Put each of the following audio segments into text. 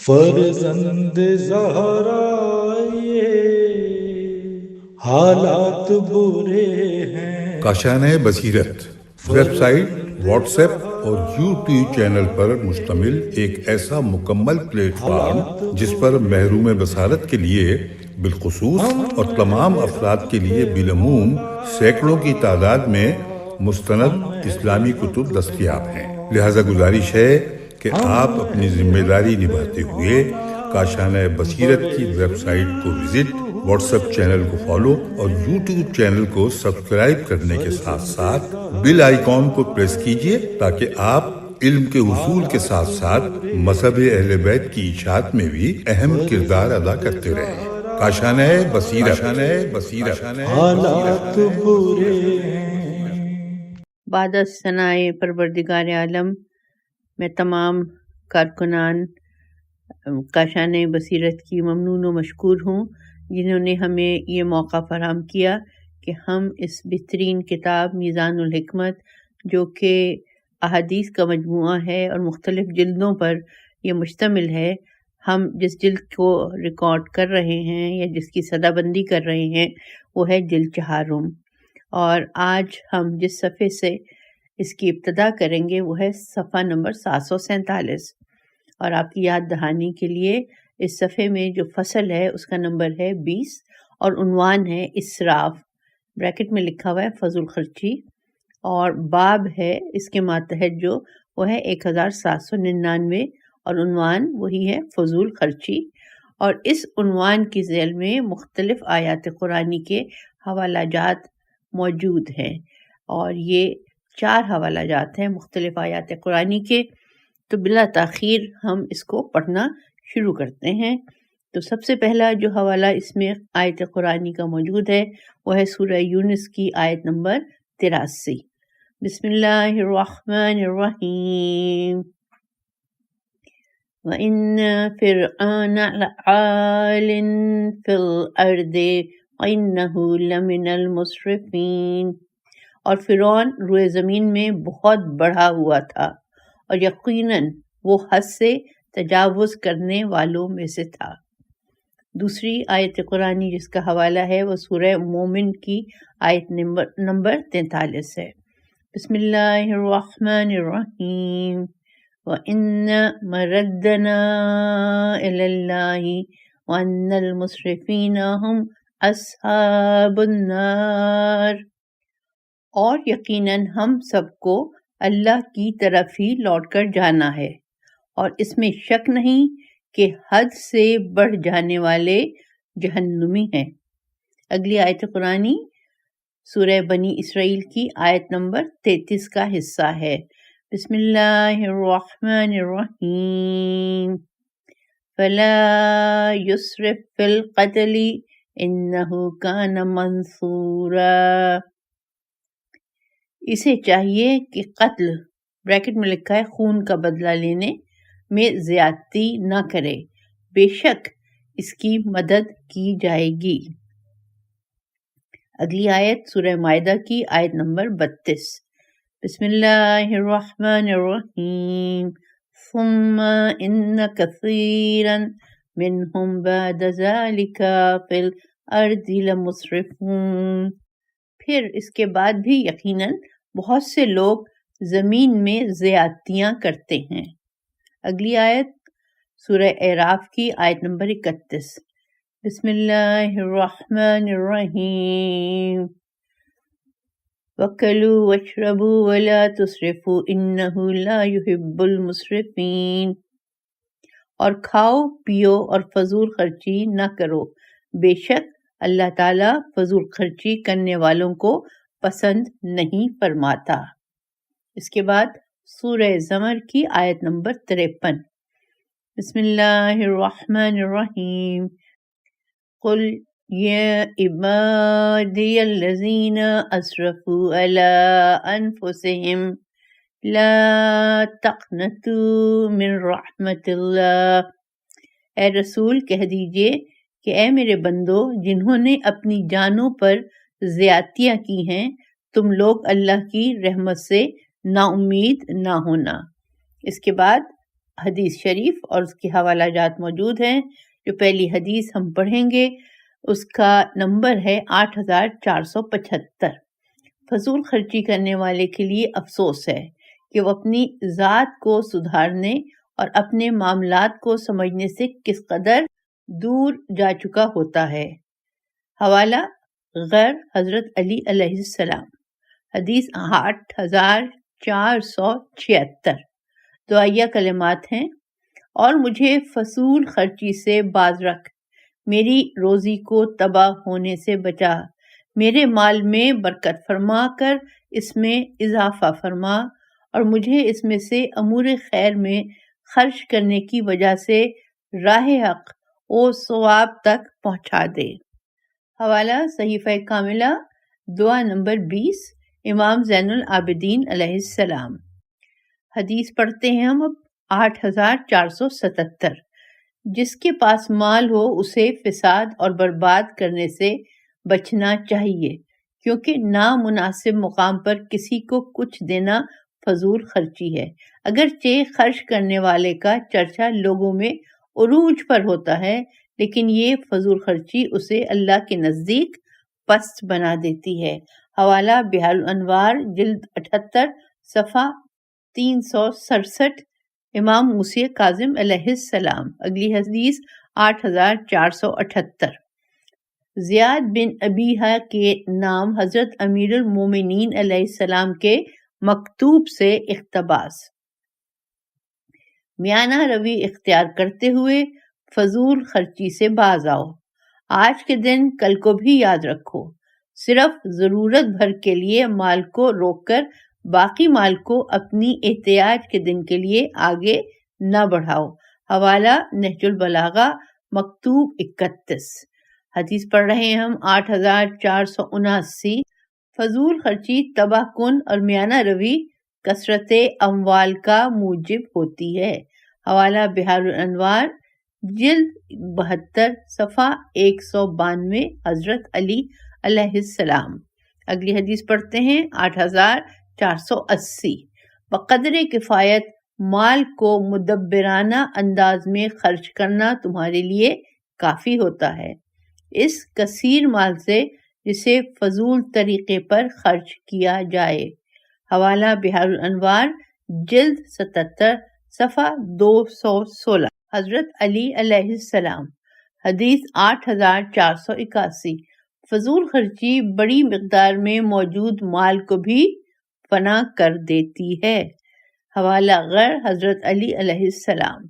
فرزند زہرا یہ حالات برے ہیں۔ کاشانۂ بصیرت ویب سائٹ، واٹس ایپ اور یوٹیوب چینل پر مشتمل ایک ایسا مکمل پلیٹ فارم جس پر محروم بصارت کے لیے بالخصوص اور تمام افراد کے لیے بالعموم سینکڑوں کی تعداد میں مستند اسلامی کتب دستیاب ہیں۔ لہذا گزارش ہے کہ آپ اپنی ذمہ داری نبھاتے ہوئے کاشانۂ بصیرت کی ویب سائٹ کو وزٹ، واٹس ایپ چینل کو فالو اور یوٹیوب چینل کو سبسکرائب کرنے کے ساتھ ساتھ بیل آئیکن کو پریس کیجیے تاکہ آپ علم کے حصول کے ساتھ ساتھ مذہب اہل بیت کی اشاعت میں بھی اہم کردار ادا کرتے رہیں۔ کاشانۂ بصیرت حالات برے ہیں۔ بعد از ثناء پروردگار عالم، میں تمام کارکنان کاشانۂ بصیرت کی ممنون و مشکور ہوں جنہوں نے ہمیں یہ موقع فراہم کیا کہ ہم اس بہترین کتاب میزان الحکمت، جو کہ احادیث کا مجموعہ ہے اور مختلف جلدوں پر یہ مشتمل ہے، ہم جس جلد کو ریکارڈ کر رہے ہیں یا جس کی صدہ بندی کر رہے ہیں وہ ہے جلد 4۔ اور آج ہم جس صفحے سے اس کی ابتدا کریں گے وہ ہے صفحہ نمبر 747۔ اور آپ کی یاد دہانی کے لیے اس صفحے میں جو فصل ہے اس کا نمبر ہے 20 اور عنوان ہے اسراف، بریکٹ میں لکھا ہوا ہے فضول خرچی، اور باب ہے اس کے ماتحت جو وہ ہے 1799 اور عنوان وہی ہے فضول خرچی۔ اور اس عنوان کی ذیل میں مختلف آیات قرآنی کے حوالہ جات موجود ہیں، اور یہ 4 حوالہ جات ہیں مختلف آیات قرآنی کے۔ تو بلا تاخیر ہم اس کو پڑھنا شروع کرتے ہیں۔ تو سب سے پہلا جو حوالہ اس میں آیت قرآنی کا موجود ہے وہ ہے سورہ یونس کی آیت نمبر 83۔ بسم اللہ الرحمن الرحیم۔ وَإِنَّ فِرْعَوْنَ لَعَالٍ فِي الْأَرْضِ وَإِنَّهُ لَمِنَ الْمُسْرِفِينَ، اور فرعون روئے زمین میں بہت بڑھا ہوا تھا اور یقیناً وہ حد سے تجاوز کرنے والوں میں سے تھا۔ دوسری آیت قرآنی جس کا حوالہ ہے وہ سورہ مومن کی آیت نمبر 43 ہے۔ بسم اللہ الرحمن الرحیم۔ وَإِنَّ مَرَدَّنَا إِلَى اللَّهِ وَأَنَّ الْمُسْرِفِينَ هُمْ أَصْحَابُ النَّارِ، اور یقیناً ہم سب کو اللہ کی طرف ہی لوٹ کر جانا ہے، اور اس میں شک نہیں کہ حد سے بڑھ جانے والے جہنمی ہیں۔ اگلی آیت قرآنی سورہ بنی اسرائیل کی آیت نمبر 33 کا حصہ ہے۔ بسم اللہ الرحمن الرحیم۔ فَلَا يُسْرِف فِي الْقَتْلِ إِنَّهُ كَانَ مَنْصُورًا، اسے چاہیے کہ قتل، بریکٹ میں لکھا ہے خون کا بدلہ لینے، میں زیادتی نہ کرے، بے شک اس کی مدد کی جائے گی۔ اگلی آیت سورہ مائدہ کی آیت نمبر 32۔ بسم اللہ الرحمن الرحیم۔ ثم ان کثیرا منہم بعد ذلک فی الارض لمسرفون، پھر اس کے بعد بھی یقیناً بہت سے لوگ زمین میں زیادتیاں کرتے ہیں۔ اگلی آیت سورہ اعراف کی آیت نمبر 31۔ بسم اللہ الرحمن الرحیم۔ وَكُلُوا وَاشْرَبُوا وَلَا تُسْرِفُوا إِنَّهُ لَا يُحِبُّ الْمُسْرِفِينَ، اور کھاؤ پیو اور فضول خرچی نہ کرو، بے شک اللہ تعالیٰ فضول خرچی کرنے والوں کو پسند نہیں فرماتا۔ اس کے بعد سورہ زمر کی آیت نمبر 53۔ بسم اللہ الرحمن الرحیم۔ قل یا عبادی الذین اسرفوا علی انفسہم لا تقنطوا من رحمت اللہ، اے رسول کہہ دیجئے کہ اے میرے بندو جنہوں نے اپنی جانوں پر زیادتیاں کی ہیں، تم لوگ اللہ کی رحمت سے نا امید نہ ہونا۔ اس کے بعد حدیث شریف اور اس کے حوالہ جات موجود ہیں۔ جو پہلی حدیث ہم پڑھیں گے اس کا نمبر ہے 8475۔ فضول خرچی کرنے والے کے لیے افسوس ہے کہ وہ اپنی ذات کو سدھارنے اور اپنے معاملات کو سمجھنے سے کس قدر دور جا چکا ہوتا ہے۔ حوالہ غر حضرت علی علیہ السلام، حدیث 8476۔ دعائیہ کلمات ہیں: اور مجھے فضول خرچی سے باز رکھ، میری روزی کو تباہ ہونے سے بچا، میرے مال میں برکت فرما کر اس میں اضافہ فرما، اور مجھے اس میں سے امور خیر میں خرچ کرنے کی وجہ سے راہ حق و ثواب تک پہنچا دے۔ حوالہ صحیفہ کاملہ، دعا نمبر 20، امام زین العابدین علیہ السلام۔ حدیث پڑھتے ہیں ہم اب 8477۔ جس کے پاس مال ہو اسے فساد اور برباد کرنے سے بچنا چاہیے، کیونکہ نامناسب مقام پر کسی کو کچھ دینا فضول خرچی ہے۔ اگرچہ خرچ کرنے والے کا چرچا لوگوں میں عروج پر ہوتا ہے، لیکن یہ فضول خرچی اسے اللہ کے نزدیک پست بنا دیتی ہے۔ حوالہ بحار الانوار، جلد 78، صفحہ 367، امام موسی کاظم علیہ السلام۔ اگلی حدیث 8478۔ زیاد بن ابیحہ کے نام حضرت امیر المومنین علیہ السلام کے مکتوب سے اقتباس: میانہ روی اختیار کرتے ہوئے فضول خرچی سے باز آؤ۔ آج کے دن کل کو بھی یاد رکھو۔ صرف ضرورت بھر کے لیے مال کو روک کر باقی مال کو اپنی احتیاج کے دن کے لیے آگے نہ بڑھاؤ۔ حوالہ نہج البلاغہ، مکتوب 31۔ حدیث پڑھ رہے ہیں ہم 8479۔ فضول خرچی تباہ کن اور میانہ روی کثرت اموال کا موجب ہوتی ہے۔ حوالہ بحار الانوار، جلد 72، صفحہ 192، حضرت علی علیہ السلام۔ اگلی حدیث پڑھتے ہیں 8480۔ بقدر کفایت مال کو مدبرانہ انداز میں خرچ کرنا تمہارے لیے کافی ہوتا ہے، اس کثیر مال سے جسے فضول طریقے پر خرچ کیا جائے۔ حوالہ بحار الانوار، جلد 77، صفحہ 216، حضرت علی علیہ السلام۔ حدیث 8481۔ فضول خرچی بڑی مقدار میں موجود مال کو بھی فنا کر دیتی ہے۔ حوالہ غر حضرت علی علیہ السلام۔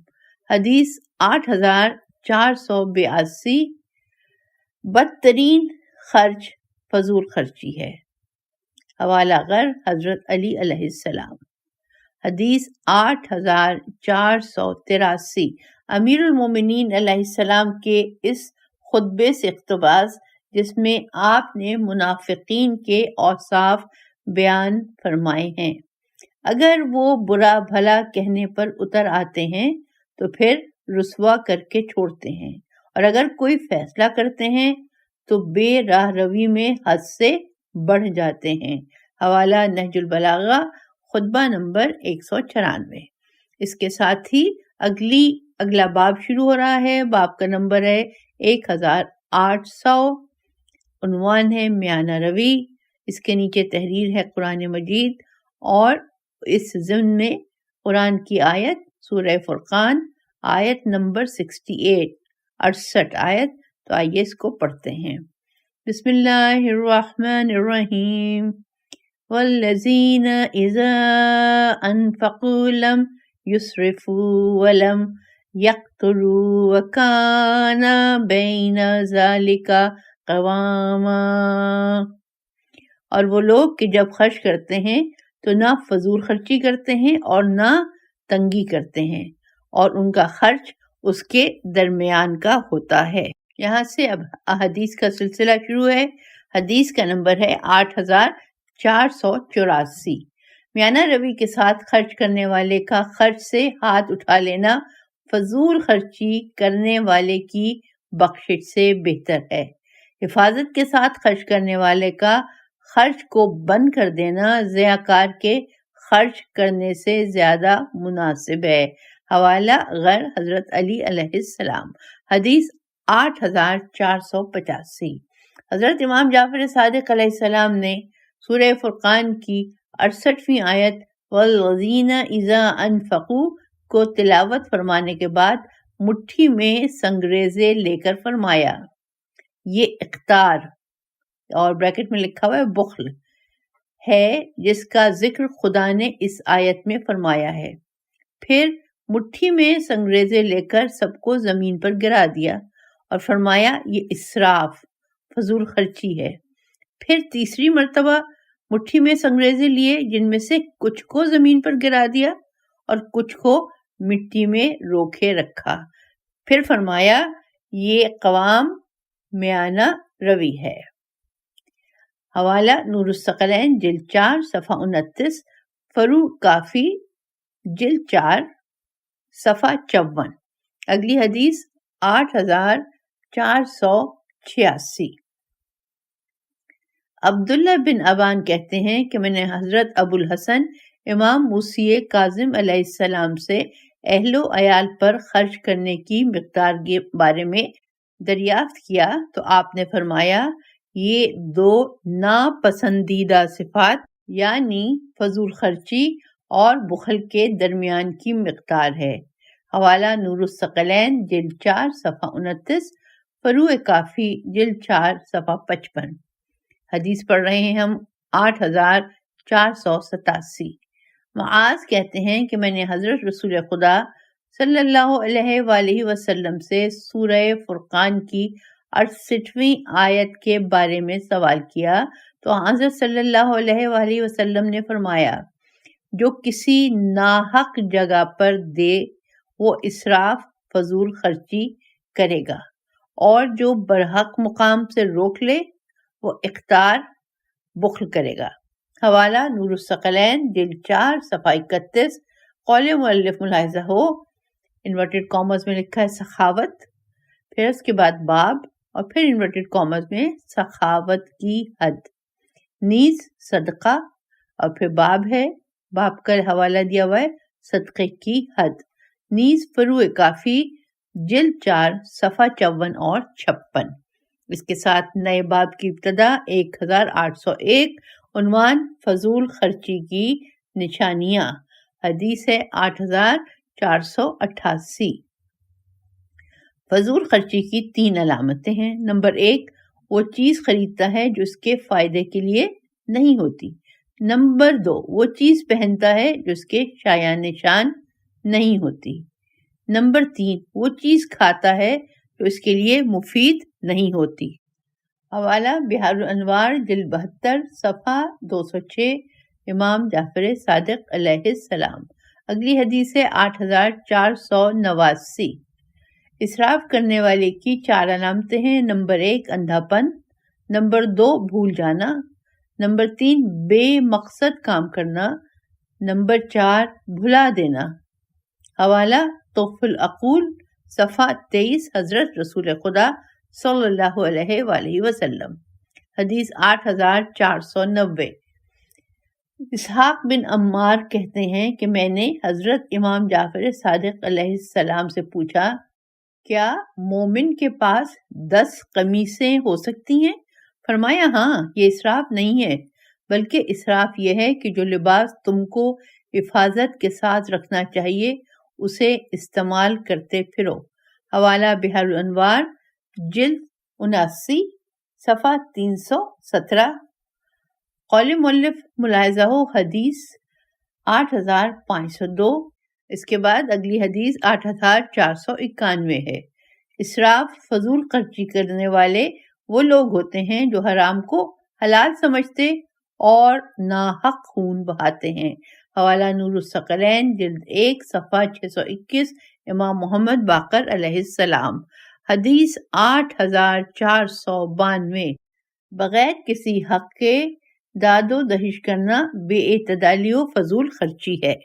حدیث 8482۔ بدترین خرچ فضول خرچی ہے۔ حوالہ غر حضرت علی علیہ السلام۔ حدیث 8483۔ امیر المومنین علیہ السلام کے اس خطبے سے اقتباس جس میں آپ نے منافقین کے اوصاف بیان فرمائے ہیں۔ اگر وہ برا بھلا کہنے پر اتر آتے ہیں تو پھر رسوا کر کے چھوڑتے ہیں، اور اگر کوئی فیصلہ کرتے ہیں تو بے راہ روی میں حد سے بڑھ جاتے ہیں۔ حوالہ نہج البلاغہ، خطبہ نمبر 194۔ اس کے ساتھ ہی اگلا باب شروع ہو رہا ہے۔ باب کا نمبر ہے 1800، عنوان ہے میانہ روی۔ اس کے نیچے تحریر ہے قرآن مجید، اور اس ضمن میں قرآن کی آیت سورہ فرقان، آیت نمبر 68 آیت۔ تو آئیے اس کو پڑھتے ہیں۔ بسم اللہ الرحمن الرحیم۔ والذین اذا انفقوا لم یسرفوا ولم یقتروا وکان بین ذلک قواما۔ اور وہ لوگ کہ جب خرچ کرتے ہیں تو نہ فضول خرچی کرتے ہیں اور نہ تنگی کرتے ہیں، اور ان کا خرچ اس کے درمیان کا ہوتا ہے۔ یہاں سے اب احادیث کا سلسلہ شروع ہے۔ حدیث کا نمبر ہے 8484۔ میانہ روی کے ساتھ خرچ کرنے والے کا خرچ سے ہاتھ اٹھا لینا فضول خرچی کرنے والے کی بخشش سے بہتر ہے۔ حفاظت کے ساتھ خرچ کرنے والے کا خرچ کو بند کر دینا ضیاء کار کے خرچ کرنے سے زیادہ مناسب ہے۔ حوالہ غر حضرت علی علیہ السلام، حدیث 8485۔ حضرت امام جعفر صادق علیہ السلام نے سورہ فرقان کی 68ویں آیت والذین اذا انفقوا کو تلاوت فرمانے کے بعد مٹھی میں سنگریزے لے کر فرمایا، یہ اقتار اور بریکٹ میں لکھا ہوا ہے بخل ہے جس کا ذکر خدا نے اس آیت میں فرمایا ہے۔ پھر مٹھی میں سنگریزے لے کر سب کو زمین پر گرا دیا اور فرمایا یہ اسراف فضول خرچی ہے۔ پھر تیسری مرتبہ مٹھی میں سنگریزے لیے جن میں سے کچھ کو زمین پر گرا دیا اور کچھ کو مٹی میں روکے رکھا۔ پھر فرمایا یہ قوام میانہ روی ہے۔ حوالہ نور الثقلین جلد 4 صفحہ 29، فروع کافی جلد 4 صفحہ 54۔ اگلی حدیث 8486۔ عبداللہ بن ابان کہتے ہیں کہ میں نے حضرت ابو الحسن امام موسی کاظم علیہ السلام سے اہل و عیال پر خرچ کرنے کی مقدار کے بارے میں دریافت کیا تو آپ نے فرمایا یہ 2 ناپسندیدہ صفات یعنی فضول خرچی اور بخل کے درمیان کی مقدار ہے۔ حوالہ نور الثقلین جلد 4 صفحہ 29، فروع کافی جلد 4 صفحہ 55۔ حدیث پڑھ رہے ہیں ہم 8487۔ معاذ کہتے ہیں کہ میں نے حضرت رسول خدا صلی اللہ علیہ وآلہ وسلم سے سورہ فرقان کی 68ویں آیت کے بارے میں سوال کیا تو حضرت صلی اللہ علیہ وآلہ وسلم نے فرمایا جو کسی ناحق جگہ پر دے وہ اسراف فضول خرچی کرے گا، اور جو برحق مقام سے روک لے وہ اقتار بخل کرے گا۔ حوالہ نور الثقلین جلد 4 صفحہ 31۔ قول مؤلف ملاحظہ ہو انورٹڈ کامرز میں لکھا ہے سخاوت، پھر اس کے بعد باب اور پھر انورٹڈ کامرز میں سخاوت کی حد، نیز صدقہ اور پھر باب ہے، باب کا حوالہ دیا ہوا ہے صدقے کی حد، نیز فروع کافی جلد 4 صفحہ 54 اور 56۔ اس کے ساتھ نئے باب کی ابتدا 1801، عنوان فضول خرچی کی نشانیاں، حدیث ہے 8488۔ فضول خرچی کی 3 علامتیں ہیں۔ نمبر 1، وہ چیز خریدتا ہے جو اس کے فائدے کے لیے نہیں ہوتی۔ نمبر 2، وہ چیز پہنتا ہے جو اس کے شایان نشان نہیں ہوتی۔ نمبر 3، وہ چیز کھاتا ہے جو اس کے لیے مفید نہیں ہوتی۔ حوالہ بحار الانوار جلد 72 صفحہ 206، امام جعفر صادق علیہ السلام۔ اگلی حدیث ہے 8489۔ اسراف کرنے والے کی 4 علامتیں ہیں۔ نمبر 1، اندھا پن۔ نمبر 2، بھول جانا۔ نمبر 3، بے مقصد کام کرنا۔ نمبر 4، بھلا دینا۔ حوالہ تحف العقول صفحہ 23، حضرت رسول خدا صلی اللہ علیہ وآلہ وسلم، حدیث 8490۔ اسحاق بن عمار کہتے ہیں کہ میں نے حضرت امام جعفر صادق علیہ السلام سے پوچھا کیا مومن کے پاس 10 قمیصیں ہو سکتی ہیں؟ فرمایا ہاں، یہ اسراف نہیں ہے، بلکہ اسراف یہ ہے کہ جو لباس تم کو حفاظت کے ساتھ رکھنا چاہیے اسے استعمال کرتے پھرو۔ حوالہ بحار الانوار جلد 79 صفحہ 317۔ قول مؤلف ملاحظہ ہو حدیث 8502۔ اس کے بعد اگلی حدیث 8491 ہے۔ اسراف فضول خرچی کرنے والے وہ لوگ ہوتے ہیں جو حرام کو حلال سمجھتے اور ناحق خون بہاتے ہیں۔ حوالہ نور الثقلین جلد 1 صفحہ 621، امام محمد باقر علیہ السلام، حدیث 8492۔ بغیر کسی حق کے داد و دہش کرنا بے اعتدالی و فضول خرچی ہے۔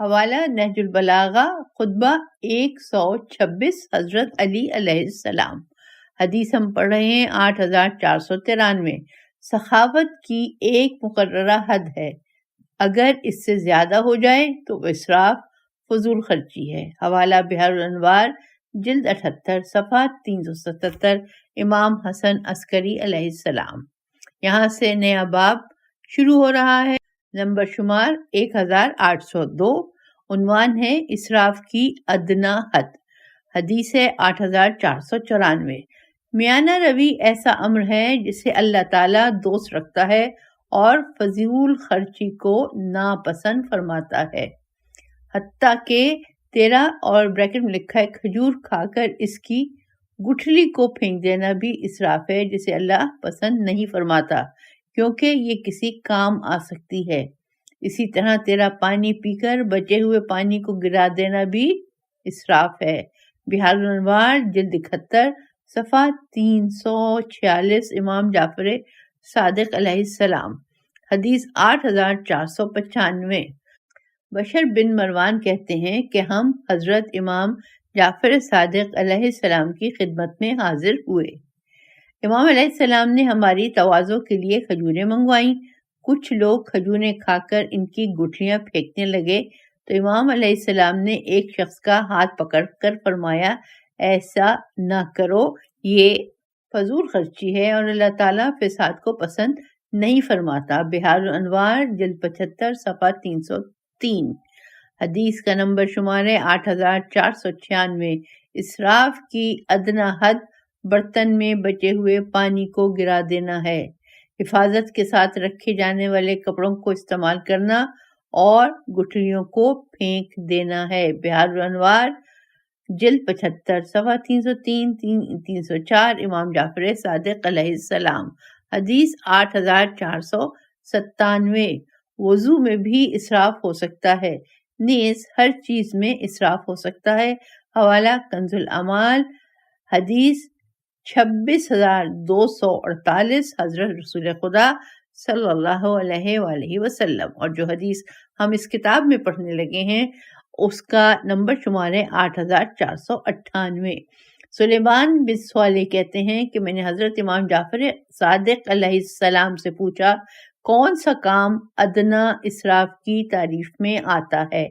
حوالہ نہج البلاغہ خطبہ 126، حضرت علی علیہ السلام، حدیث ہم پڑھ رہے ہیں 8493۔ سخاوت کی ایک مقررہ حد ہے، اگر اس سے زیادہ ہو جائے تو وہ اسراف فضول خرچی ہے۔ حوالہ بحر الانوار جلد 78 صفحہ 377 امام حسن عسکری علیہ السلام۔ یہاں سے نیا باب شروع ہو رہا ہے، نمبر شمار 1802، عنوان ہے اسراف کی ادنا حد، حدیث ہے 8494۔ میانہ روی ایسا امر ہے جسے اللہ تعالیٰ دوست رکھتا ہے اور فضول خرچی کو ناپسند فرماتا ہے، حتیٰ کہ تیرا اور بریکٹ میں لکھا ہے کھجور کھا کر اس کی گٹھلی کو پھینک دینا بھی اسراف ہے جسے اللہ پسند نہیں فرماتا، کیونکہ یہ کسی کام آ سکتی ہے۔ اسی طرح تیرا پانی پی کر بچے ہوئے پانی کو گرا دینا بھی اسراف ہے۔ بحار الانوار جلد 71 صفحہ 346 امام جعفر صادق علیہ السلام، حدیث 8495۔ بشر بن مروان کہتے ہیں کہ ہم حضرت امام جعفر صادق علیہ السلام کی خدمت میں حاضر ہوئے۔ امام علیہ السلام نے ہماری تواضع کے لیے کھجوریں منگوائیں۔ کچھ لوگ کھجوریں کھا کر ان کی گٹھلیاں پھینکنے لگے تو امام علیہ السلام نے ایک شخص کا ہاتھ پکڑ کر فرمایا، ایسا نہ کرو، یہ فضول خرچی ہے اور اللہ تعالیٰ فساد کو پسند نہیں فرماتا۔ بحار الانوار جلد 75 صفحہ 303، حدیث کا نمبر شمار ہے 8496۔ اسراف کی ادنا حد برتن میں بچے ہوئے پانی کو گرا دینا ہے، حفاظت کے ساتھ رکھے جانے والے کپڑوں کو استعمال کرنا اور گٹھلیوں کو پھینک دینا ہے۔ بحار الانوار جلد 75 صفحہ 303 304 امام جعفر صادق علیہ السلام، حدیث 8497۔ وضو میں بھی اسراف ہو سکتا ہے، نیز ہر چیز میں اسراف ہو سکتا ہے۔ حوالہ کنز الاعمال، حدیث 26248 حضرت رسول خدا صلی اللہ علیہ وآلہ وسلم۔ اور جو حدیث ہم اس کتاب میں پڑھنے لگے ہیں اس کا نمبر شمار ہے 8498۔ سلیمان بن صالح کہتے ہیں کہ میں نے حضرت امام جعفر صادق علیہ السلام سے پوچھا، کون سا کام ادنا اسراف کی تعریف میں آتا ہے؟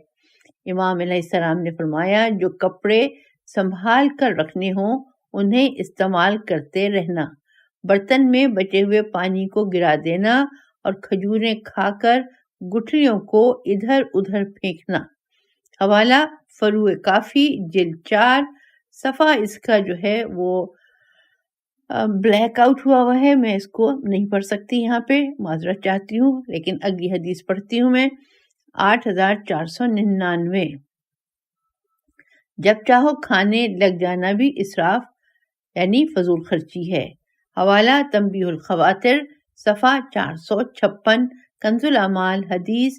امام علیہ السلام نے فرمایا، جو کپڑے سنبھال کر رکھنے ہوں انہیں استعمال کرتے رہنا، برتن میں بچے ہوئے پانی کو گرا دینا اور کھجوریں کھا کر گٹھلیوں کو ادھر ادھر پھینکنا۔ حوالہ فروع کافی جلد 4 صفحہ، اس کا جو ہے وہ بلیک آؤٹ ہوا ہے، میں اس کو نہیں پڑھ سکتی یہاں پہ، معذرت چاہتی ہوں، لیکن اگلی حدیث پڑھتی ہوں میں 8499۔ جب چاہو کھانے لگ جانا بھی اسراف یعنی فضول خرچی ہے۔ حوالہ تنبیہ الخواطر صفحہ 456 کنز الاعمال، حدیث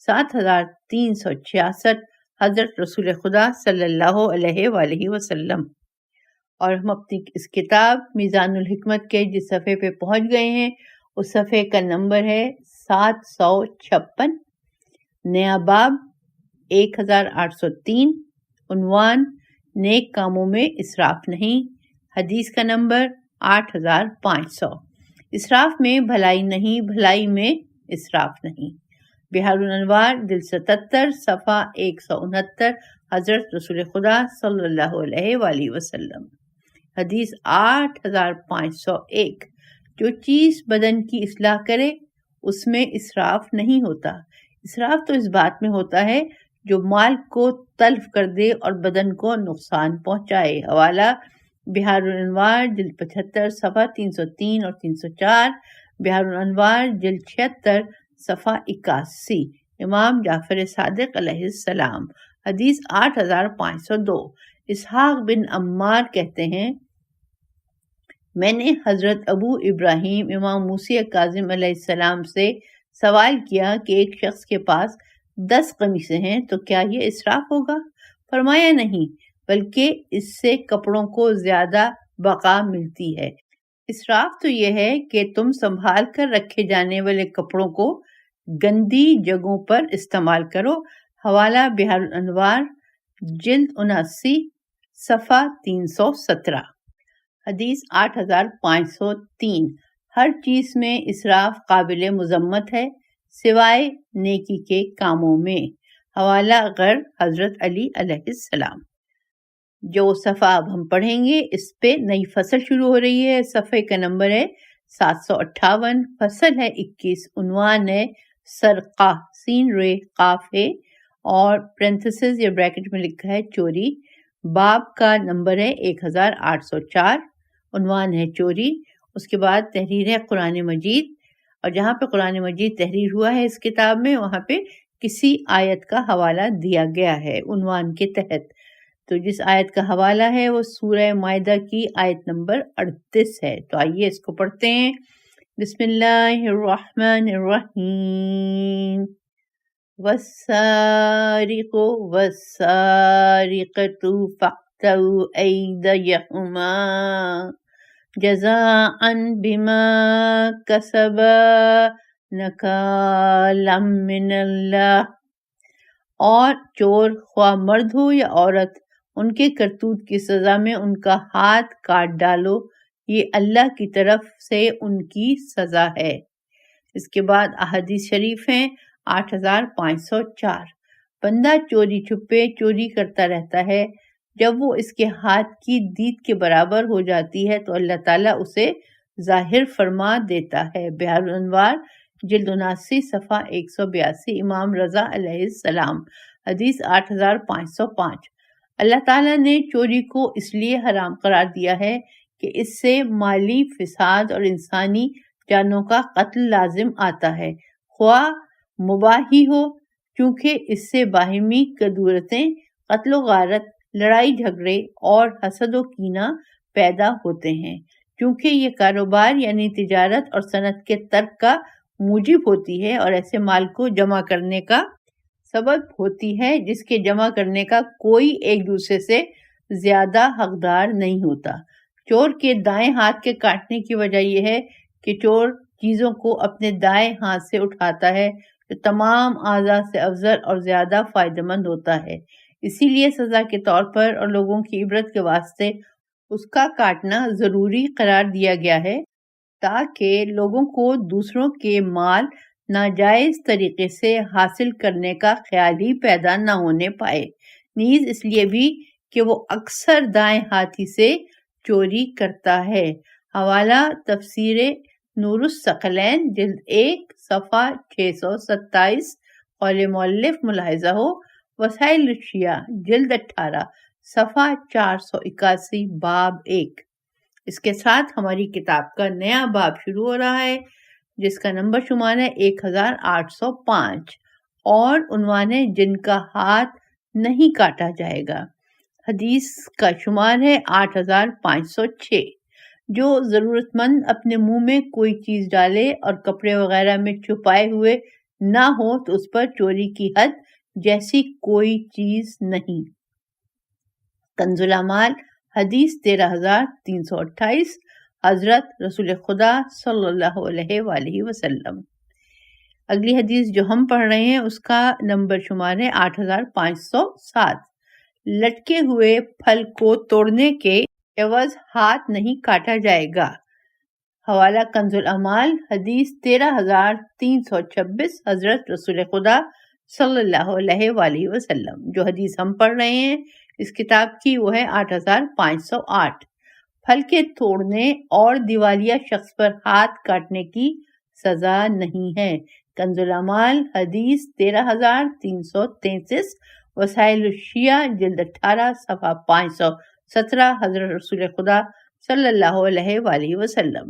7366 حضرت رسول خدا صلی اللہ علیہ وآلہ وسلم۔ اور ہم اپنی اس کتاب میزان الحکمت کے جس صفحے پہ پہنچ گئے ہیں اس صفحے کا نمبر ہے 756، نیا باب 1803، عنوان نیک کاموں میں اسراف نہیں، حدیث کا نمبر 8500۔ اسراف میں بھلائی نہیں، بھلائی میں اسراف نہیں۔ بحار الانوار جلد 77 صفحہ 169 حضرت رسول خدا صلی اللہ علیہ وآلہ وسلم، حدیث 8501۔ جو چیز بدن کی اصلاح کرے اس میں اسراف نہیں ہوتا، اسراف تو اس بات میں ہوتا ہے جو مال کو تلف کر دے اور بدن کو نقصان پہنچائے۔ حوالہ بحار الانوار جلد 75 صفحہ 303 اور 304، بحار الانوار جلد 76 صفحہ 81 امام جعفر صادق علیہ السلام، حدیث 8502۔ اسحاق بن عمار کہتے ہیں، میں نے حضرت ابو ابراہیم امام موسی کاظم علیہ السلام سے سوال کیا کہ ایک شخص کے پاس 10 قمیصیں ہیں تو کیا یہ اسراف ہوگا؟ فرمایا نہیں، بلکہ اس سے کپڑوں کو زیادہ بقا ملتی ہے۔ اسراف تو یہ ہے کہ تم سنبھال کر رکھے جانے والے کپڑوں کو گندی جگہوں پر استعمال کرو۔ حوالہ بحار الانوار جلد 79 صفحہ 317، حدیث 8503۔ ہر چیز میں اسراف قابل مذمت ہے سوائے نیکی کے کاموں میں۔ حوالہ غر حضرت علی علیہ السلام۔ جو صفحہ اب ہم پڑھیں گے اس پہ نئی فصل شروع ہو رہی ہے۔ صفحے کا نمبر ہے 758، فصل ہے 21، عنوان ہے سرقہ، سین رے قاف ہے اور پرنتھسز یا بریکٹ میں لکھا ہے چوری۔ باب کا نمبر ہے 1804، عنوان ہے چوری۔ اس کے بعد تحریر ہے قرآن مجید، اور جہاں پہ قرآن مجید تحریر ہوا ہے اس کتاب میں وہاں پہ کسی آیت کا حوالہ دیا گیا ہے عنوان کے تحت۔ تو جس آیت کا حوالہ ہے وہ سورہ مائدہ کی آیت نمبر 38 ہے۔ تو آئیے اس کو پڑھتے ہیں۔ بسم اللہ الرحمن الرحیم۔ والسارق والسارقۃ فاقطعوا ایدیہما جزاء بما کسبا نکالا من اللہ۔ اور چور خواہ مرد ہو یا عورت، ان کے کرتوت کی سزا میں ان کا ہاتھ کاٹ ڈالو، یہ اللہ کی طرف سے ان کی سزا ہے۔ اس کے بعد احادیث شریف ہیں 8504۔ بندہ چوری چھپے چوری کرتا رہتا ہے، جب وہ اس کے ہاتھ کی دید کے برابر ہو جاتی ہے تو اللہ تعالیٰ اسے ظاہر فرما دیتا ہے۔ بحر الانوار جلد 79 صفحہ 182، امام رضا علیہ السلام، حدیث 8505۔ اللہ تعالیٰ نے چوری کو اس لیے حرام قرار دیا ہے کہ اس سے مالی فساد اور انسانی جانوں کا قتل لازم آتا ہے، خواہ مباح ہی ہو، کیونکہ اس سے باہمی کدورتیں، قتل و غارت، لڑائی جھگڑے اور حسد و کینہ پیدا ہوتے ہیں، کیونکہ یہ کاروبار یعنی تجارت اور صنعت کے ترک کا موجب ہوتی ہے اور ایسے مال کو جمع کرنے کا سبب ہوتی ہے جس کے جمع کرنے کا کوئی ایک دوسرے سے زیادہ حقدار نہیں ہوتا۔ چور کے دائیں ہاتھ کے کاٹنے کی وجہ یہ ہے کہ چور چیزوں کو اپنے دائیں ہاتھ سے اٹھاتا ہے، جو تمام اعضاء سے افضل اور زیادہ فائدہ مند ہوتا ہے۔ اسی لیے سزا کے طور پر اور لوگوں کی عبرت کے واسطے اس کا کاٹنا ضروری قرار دیا گیا ہے، تاکہ لوگوں کو دوسروں کے مال ناجائز طریقے سے حاصل کرنے کا خیال ہی پیدا نہ ہونے پائے، نیز اس لیے بھی کہ وہ اکثر دائیں ہاتھی سے چوری کرتا ہے۔ حوالہ تفسیر نور الثقلین جلد 1 صفحہ 627، قول مؤلف ملاحظہ ہو، وسائل الشیعہ جلد 18 صفحہ 481، باب 1۔ اس کے ساتھ ہماری کتاب کا نیا باب شروع ہو رہا ہے جس کا نمبر شمار ہے 1805 اور عنوان ہے جن کا ہاتھ نہیں کاٹا جائے گا۔ حدیث کا شمار ہے 8506۔ جو ضرورت مند اپنے منہ میں کوئی چیز ڈالے اور کپڑے وغیرہ میں چھپائے ہوئے نہ ہو تو اس پر چوری کی حد جیسی کوئی چیز نہیں۔ کنز الاعمال حدیث 13328، حضرت رسول خدا صلی اللہ علیہ وآلہ وسلم۔ اگلی حدیث جو ہم پڑھ رہے ہیں اس کا نمبر شمار ہے 8507۔ لٹکے ہوئے پھل کو توڑنے کے عوض ہاتھ نہیں کاٹا جائے گا۔ حوالہ کنز الاعمال حدیث 13326، حضرت رسول خدا صلی اللہ علیہ وآلہ وسلم۔ جو حدیث ہم پڑھ رہے ہیں اس کتاب کی وہ ہے 8508۔ پھل کے توڑنے اور دیوالیہ شخص پر ہاتھ کاٹنے کی سزا نہیں ہے۔ کنز الاعمال حدیث 13333، وسائل الشیعہ جلد 18 صفحہ 517، حضرت رسول خدا صلی اللہ علیہ وآلہ وسلم۔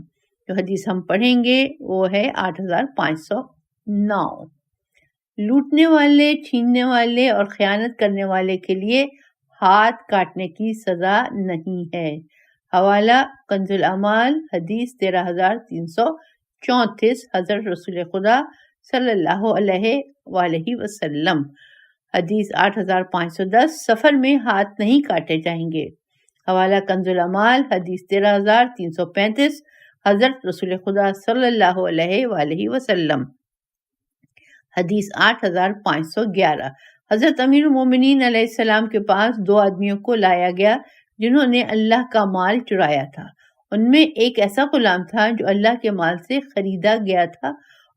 جو حدیث ہم پڑھیں گے وہ ہے 8509۔ لوٹنے والے، چھیننے والے اور خیانت کرنے والے کے لیے ہاتھ کاٹنے کی سزا نہیں ہے۔ حوالہ کنز الاعمال حدیث 13334، حضرت رسول خدا صلی اللہ علیہ وآلہ وسلم۔ حدیث 8510، سفر میں ہاتھ نہیں کاٹے جائیں گے۔ حوالہ کنز الاعمال حدیث 13335، حضرت رسول خدا صلی اللہ علیہ وآلہ وسلم۔ حدیث 8511، حضرت امیر المومنین علیہ السلام کے پاس 2 آدمیوں کو لایا گیا جنہوں نے اللہ کا مال چرایا تھا۔ ان میں ایک ایسا غلام تھا جو اللہ کے مال سے خریدا گیا تھا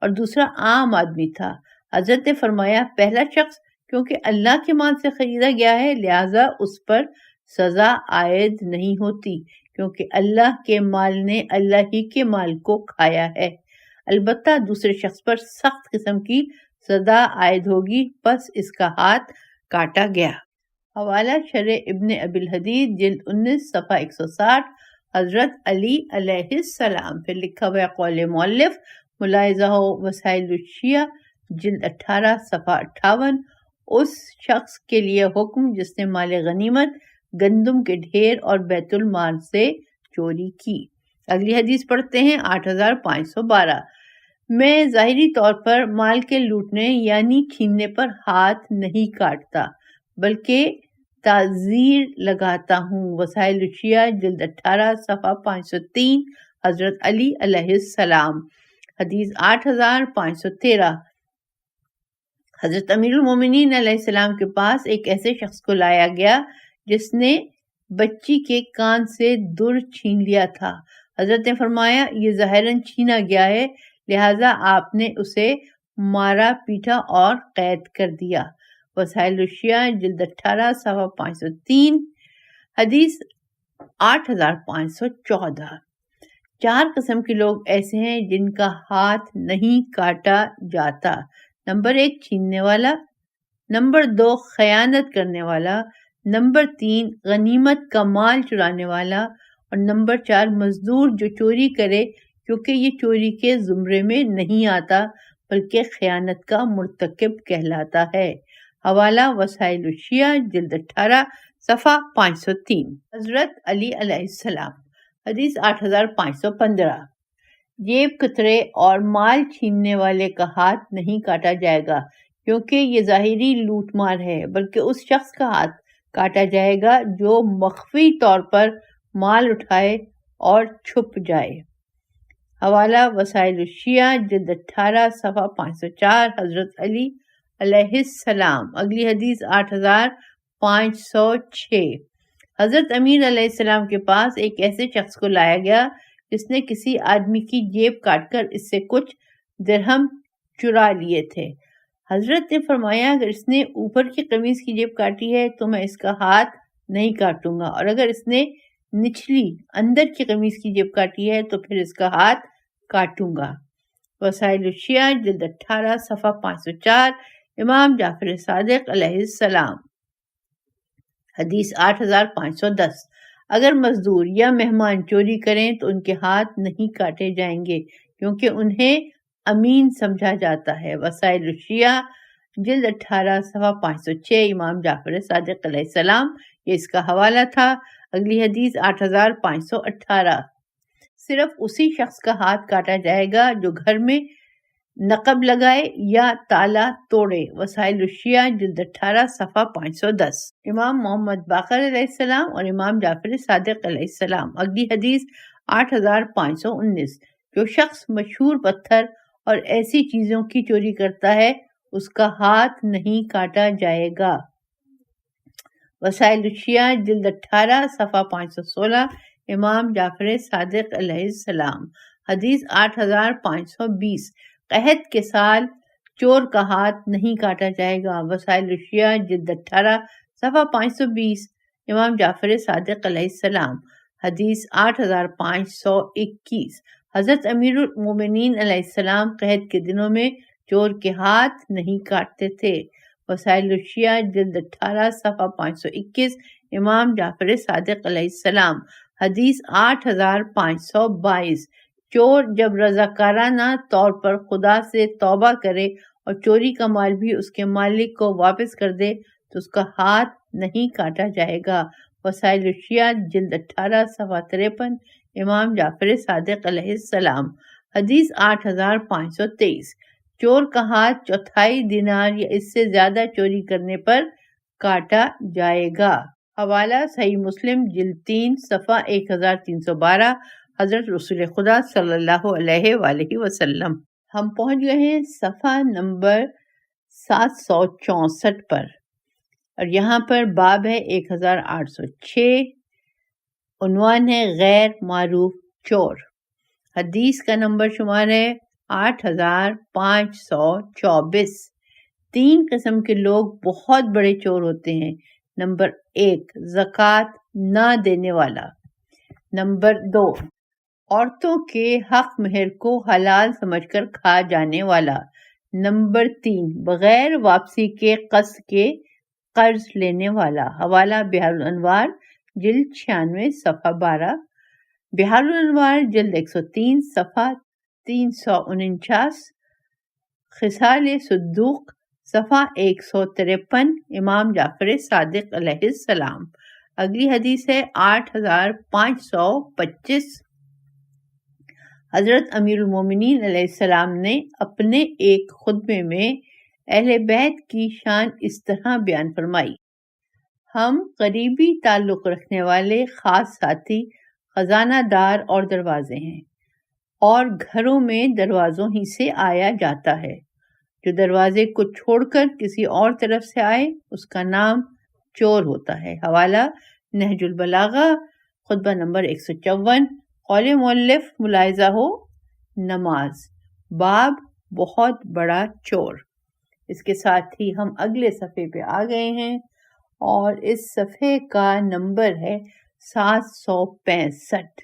اور دوسرا عام آدمی تھا۔ حضرت نے فرمایا پہلا شخص کیونکہ اللہ کے مال سے خریدا گیا ہے، لہذا اس پر سزا عائد نہیں ہوتی، کیونکہ اللہ کے مال نے اللہ ہی کے مال کو کھایا ہے۔ البتہ دوسرے شخص پر سخت قسم کی سزا عائد ہوگی، پس اس کا ہاتھ کاٹا گیا۔ حوالہ شرح ابن ابی الحدید جلد 19 صفحہ 160، حضرت علی علیہ السلام۔ پھر لکھا ہوا قول مؤلف، ملاحظہ ہو وسائل الشیعہ جلد 18 صفحہ 58، اس شخص کے لیے حکم جس نے مال غنیمت، گندم کے ڈھیر اور بیت المال سے چوری کی۔ اگلی حدیث پڑھتے ہیں 8512 میں ظاہری طور پر مال کے لوٹنے یعنی چھیننے پر ہاتھ نہیں کاٹتا بلکہ تعزیر لگاتا ہوں۔ وسائل الشیعہ جلد 18 صفحہ 503، حضرت علی علیہ السلام۔ حدیث 8513، حضرت امیر المومنین علیہ السلام کے پاس ایک ایسے شخص کو لایا گیا جس نے بچی کے کان سے در چھین لیا تھا۔ حضرت نے فرمایا یہ ظاہراً چھینا گیا ہے، لہٰذا آپ نے اسے مارا پیٹا اور قید کر دیا۔ وسائل الشیعہ جلد 18 صفحہ 503، حدیث 8514۔ 4 قسم کے لوگ ایسے ہیں جن کا ہاتھ نہیں کاٹا جاتا۔ نمبر 1 چھیننے والا، نمبر 2 خیانت کرنے والا، نمبر 3 غنیمت کا مال چرانے والا، اور نمبر 4 مزدور جو چوری کرے کیونکہ یہ چوری کے زمرے میں نہیں آتا بلکہ خیانت کا مرتکب کہلاتا ہے۔ حوالہ وسائل الشیعہ جلد 18 صفحہ 503، حضرت علی علیہ السلام۔ حدیث 8515، جیب کترے اور مال چھیننے والے کا ہاتھ نہیں کاٹا جائے گا کیونکہ یہ ظاہری لوٹ مار ہے، بلکہ اس شخص کا ہاتھ کاٹا جائے گا جو مخفی طور پر مال اٹھائے اور چھپ جائے۔ حوالہ وسائل الشیعہ جلد 18 صفحہ 504، حضرت علی علیہ السلام۔ اگلی حدیث 8506، حضرت امیر علیہ السلام کے پاس ایک ایسے شخص کو لایا گیا جس نے کسی آدمی کی جیب کاٹ کر اس سے کچھ درہم چرا لیے تھے۔ حضرت نے فرمایا اگر اس نے اوپر کی قمیص کی جیب کاٹی ہے تو میں اس کا ہاتھ نہیں کاٹوں گا، اور اگر اس نے نچلی اندر کی قمیص کی جیب کاٹی ہے تو پھر اس کا ہاتھ کاٹوں گا۔ وسائل الشیعہ جلد 18 صفحہ 504، امام جعفر صادق علیہ السلام۔ حدیث 8510، اگر مزدور یا مہمان چوری کریں تو ان کے ہاتھ نہیں کاٹے جائیں گے کیونکہ انہیں امین سمجھا جاتا ہے۔ وسائل الشیعہ جلد 18 صفحہ 506، امام جعفر صادق علیہ السلام، یہ اس کا حوالہ تھا۔ اگلی حدیث 8518، صرف اسی شخص کا ہاتھ کاٹا جائے گا جو گھر میں نقب لگائے یا تالا توڑے۔ وسائل الشیعہ جلد 18 صفحہ 510، امام محمد باقر علیہ السلام اور امام جعفر صادق علیہ السلام۔ اگلی حدیث 8519، جو شخص مشہور پتھر اور ایسی چیزوں کی چوری کرتا ہے اس کا ہاتھ نہیں کاٹا جائے گا۔ وسائل الشیعہ جلد 18 صفحہ 516، امام جعفر صادق علیہ السلام۔ حدیث 8520، قحط کے سال چور کا ہاتھ نہیں کاٹا جائے گا۔ وسائل الشیعہ جلد 18 صفحہ 520، امام جعفر صادق علیہ السلام۔ حدیث 8521، حضرت امیر المومنین علیہ السلام قحط کے دنوں میں چور کے ہاتھ نہیں کاٹتے تھے۔ وسائل الشیعہ جلد 18 صفحہ 521، امام جعفر صادق علیہ السلام۔ حدیث 8522، چور جب رضاکارانہ طور پر خدا سے توبہ کرے اور چوری کا مال بھی اس کے مالک کو واپس کر دے تو اس کا ہاتھ نہیں کاٹا جائے گا۔ وسائل الشیعہ جلد 18 صفحہ 53، امام جعفر صادق علیہ السلام۔ حدیث 8523، چور کا ہاتھ 1/4 دینار یا اس سے زیادہ چوری کرنے پر کاٹا جائے گا۔ حوالہ صحیح مسلم جلد 3 صفحہ 1312، حضرت رسول خدا صلی اللہ علیہ وآلہ وسلم۔ ہم پہنچ گئے ہیں صفحہ نمبر 764 پر، اور یہاں پر باب ہے 1806، عنوان ہے غیر معروف چور۔ حدیث کا نمبر شمار ہے 8524۔ 3 قسم کے لوگ بہت بڑے چور ہوتے ہیں۔ نمبر 1 زکوٰۃ نہ دینے والا۔ نمبر 2 عورتوں کے حق مہر کو حلال سمجھ کر کھا جانے والا۔ نمبر 3 بغیر واپسی کے قسط کے قرض لینے والا۔ حوالہ بحار الانوار جلد 96 صفحہ 12، بحار الانوار جلد 103 صفحہ 349، خصال صدوق صفحہ 153، امام جعفر صادق علیہ السلام۔ اگلی حدیث ہے 8525۔ حضرت امیر المومنین علیہ السلام نے اپنے ایک خطبے میں اہل بیت کی شان اس طرح بیان فرمائی: ہم قریبی تعلق رکھنے والے خاص ساتھی، خزانہ دار اور دروازے ہیں، اور گھروں میں دروازوں ہی سے آیا جاتا ہے۔ جو دروازے کو چھوڑ کر کسی اور طرف سے آئے اس کا نام چور ہوتا ہے۔ حوالہ نہج البلاغہ خطبہ نمبر 154۔ قول مؤلف ملاحظہ ہو: نماز، باب بہت بڑا چور۔ اس کے ساتھ ہی ہم اگلے صفحے پہ آ گئے ہیں اور اس صفحے کا نمبر ہے 765،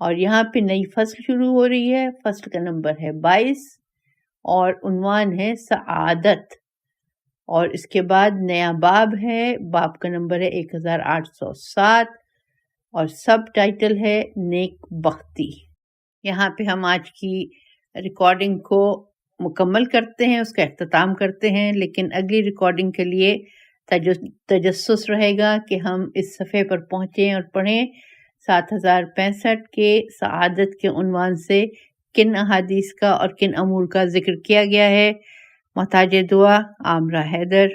اور یہاں پہ نئی فصل شروع ہو رہی ہے۔ فصل کا نمبر ہے 22 اور عنوان ہے سعادت، اور اس کے بعد نیا باب ہے، باب کا نمبر ہے 1807 اور سب ٹائٹل ہے نیک بختی۔ یہاں پہ ہم آج کی ریکارڈنگ کو مکمل کرتے ہیں، اس کا اختتام کرتے ہیں، لیکن اگلی ریکارڈنگ کے لیے تجسس رہے گا کہ ہم اس صفحے پر پہنچیں اور پڑھیں 7065 کے سعادت کے عنوان سے کن احادیث کا اور کن امور کا ذکر کیا گیا ہے۔ محتاج دعا عامرہ حیدر۔